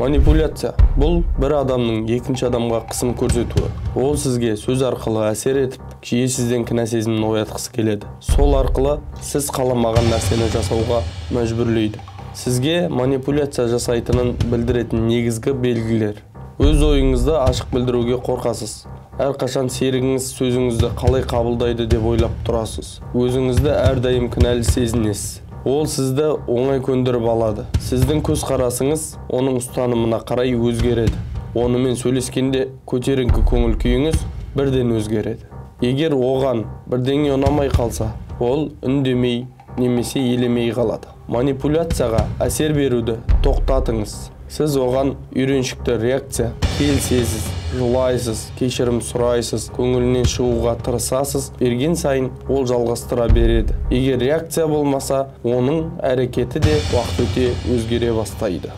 Манипуляция бұл бір адамның екінші адамға қысым көрсетуі. Ол сізге сөз арқылы әсер етіп, жиі сізден кінә сезімін оятқысы келеді. Сол арқылы сіз қаламаған нәрсені жасауға мәжбүрлейді. Сізге манипуляция жасайтынын білдіретін негізгі белгілер. Өз ойыңызды ашық білдіруге қорқасыз. Әрқашан серігіңіз сөзіңізді қалай қабылдайды деп ойлап тұрасыз. Өзіңізді әрдайым кінәлі сезінесіз. Ол сізді оңай көндіріп алады. Сіздің көзқарасыңыз оның ұстанымына қарай өзгереді. Онымен сөйлескенде көтеріңкі көңіл күйіңіз бірден өзгереді. Егер оған бірдеңе ұнамай қалса, ол үндемей немесе елемей қалады. Манипуляцияға әсер беруді тоқтатыңыз. Сіз оған үйреншікті реакция, келісесіз, жылайсыз, кешірім сұрайсыз, көңілінен шығуға тырысасыз, берген сайын ол жалғастыра береді. Егер реакция болмаса, оның әрекеті де уақыт өте өзгере бастайды.